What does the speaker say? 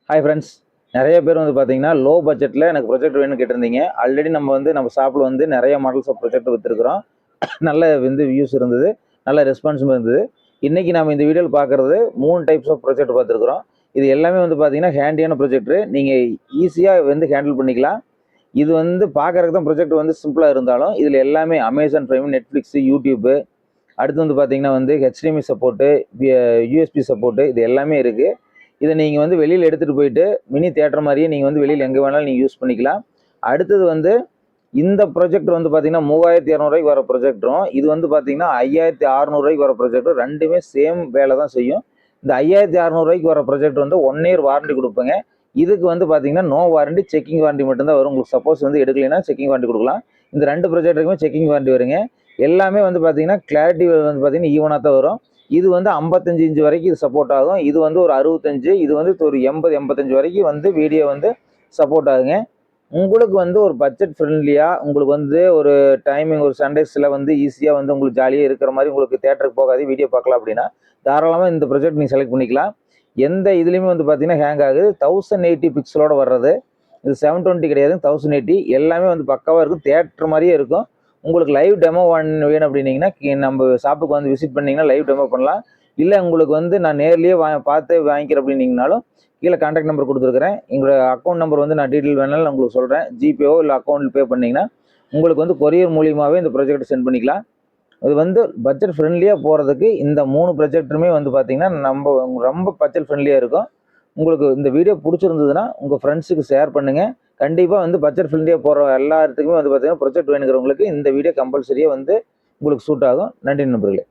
Hi friends, நிறைய பேர் வந்து பார்த்தீங்கன்னா லோ பட்ஜெட்டில் எனக்கு ப்ரொஜெக்ட் வேணும்னு கேட்டிருந்தீங்க. ஆல்ரெடி நம்ம ஷாப்பில் வந்து நிறைய மாடல்ஸ் ஆஃப் ப்ரொஜெக்ட் விற்றுருக்குறோம். நல்ல வந்து வியூஸ் இருந்தது, நல்ல ரெஸ்பான்ஸும் இருந்தது. இன்றைக்கி நம்ம இந்த வீடியோவில் பார்க்குறது 3 டைப்ஸ் ஆஃப் ப்ரொஜெக்ட் பார்த்துருக்குறோம். இது எல்லாமே வந்து பார்த்தீங்கன்னா ஹேண்டியான ப்ரொஜெக்டரு. நீங்கள் ஈஸியாக வந்து ஹேண்டில் பண்ணிக்கலாம். இது வந்து பார்க்குறதுக்கு தான் ப்ரொஜெக்ட் வந்து சிம்பிளாக இருந்தாலும் இதில் எல்லாமே அமேசான் ப்ரைம், நெட்ஃப்ளிக்ஸு, யூடியூப்பு, அடுத்து வந்து பார்த்தீங்கன்னா வந்து ஹெச்டிஎம்ஐ சப்போர்ட்டு, யூஎஸ்பி சப்போர்ட்டு, இது எல்லாமே இருக்குது. இதை நீங்கள் வந்து வெளியில் எடுத்துகிட்டு போயிட்டு மினி தியேட்டர் மாதிரியே நீங்கள் வந்து வெளியில் எங்கே வேணாலும் நீங்கள் யூஸ் பண்ணிக்கலாம். அடுத்தது வந்து இந்த ப்ரொஜெக்டர் வந்து பார்த்தீங்கன்னா 3200 வர ப்ரொஜெக்டரும், இது வந்து பார்த்தீங்கன்னா 5600 வர ப்ரொஜெக்டர், ரெண்டுமே சேம் வேலை தான் செய்யும். இந்த 5600 வர ப்ரொஜெக்டர் வந்து 1 இயர் வாரண்டி கொடுப்பேங்க. இதுக்கு வந்து பார்த்தீங்கன்னா நோ வாரண்டி, செக்கிங் வாரண்டி மட்டும்தான் வரும். உங்களுக்கு சப்போஸ் வந்து எடுக்கலைன்னா செக்கிங் வாரண்டி கொடுக்கலாம். இந்த 2 ப்ரொஜெக்டருக்குமே செக்கிங் வாரண்டி வருங்க. எல்லாமே வந்து பார்த்தீங்கன்னா கிளாரிட்டி வந்து பார்த்தீங்கன்னா ஈவனாக தான் வரும். இது வந்து 55 இன்ச் வரைக்கும் இது சப்போர்ட் ஆகும். இது வந்து ஒரு 65, இது வந்து ஒரு 80, 85 வரைக்கும் வந்து வீடியோ வந்து சப்போர்ட் ஆகுங்க. உங்களுக்கு வந்து ஒரு பட்ஜெட் ஃப்ரெண்ட்லியாக, உங்களுக்கு வந்து ஒரு டைமிங், ஒரு சண்டேஸில் வந்து ஈஸியாக வந்து உங்களுக்கு ஜாலியாக இருக்கிற மாதிரி, உங்களுக்கு தேட்டருக்கு போகாது வீடியோ பார்க்கலாம் அப்படின்னா தாராளமாக இந்த ப்ரொஜெக்ட் நீங்கள் செலக்ட் பண்ணிக்கலாம். எந்த இதுலேயுமே வந்து பார்த்தீங்கன்னா ஹேங் ஆகுது. 1080 பிக்சலோட வர்றது. இது 720 கிடையாது, 1080. எல்லாமே வந்து பக்காவாக இருக்கும், தேட்டர் மாதிரியே இருக்கும். உங்களுக்கு லைவ் டெமோ வேணும் அப்படின்னீங்கன்னா நம்ம ஷாப்புக்கு வந்து விசிட் பண்ணிங்கன்னா லைவ் டெமோ பண்ணலாம். இல்லை உங்களுக்கு வந்து நான் நேர்லேயே பார்த்து வாங்கிக்கிறேன் அப்படின்னீங்கனாலும் கீழே கான்டாக்ட் நம்பர் கொடுத்துருக்குறேன். எங்களோட அக்கௌண்ட் நம்பர் வந்து நான் டீட்டெயில் வேணாலும் உங்களுக்கு சொல்கிறேன். ஜிபேவோ இல்லை அக்கௌண்ட்டில் பே பண்ணிங்கன்னா உங்களுக்கு வந்து கொரியர் மூலியமாகவே இந்த ப்ரொஜெக்ட் சென்ட் பண்ணிக்கலாம். இது வந்து பட்ஜெட் ஃப்ரெண்ட்லியாக போகிறதுக்கு இந்த 3 ப்ரொஜெக்டருமே வந்து பார்த்திங்கன்னா நம்ம ரொம்ப பட்ஜெட் ஃப்ரெண்ட்லியாக இருக்கும். உங்களுக்கு இந்த வீடியோ பிடிச்சிருந்ததுன்னா உங்கள் ஃப்ரெண்ட்ஸுக்கு ஷேர் பண்ணுங்கள். கண்டிப்பாக வந்து பட்ஜெட் ஃப்ரெண்ட்லியாக போகிற எல்லாத்துக்குமே வந்து பார்த்தீங்கன்னா ப்ரொஜெக்ட் வேணுங்கிறவங்களுக்கு இந்த வீடியோ கம்பல்சரியாக வந்து உங்களுக்கு சூட் ஆகும். நன்றி நண்பர்களே.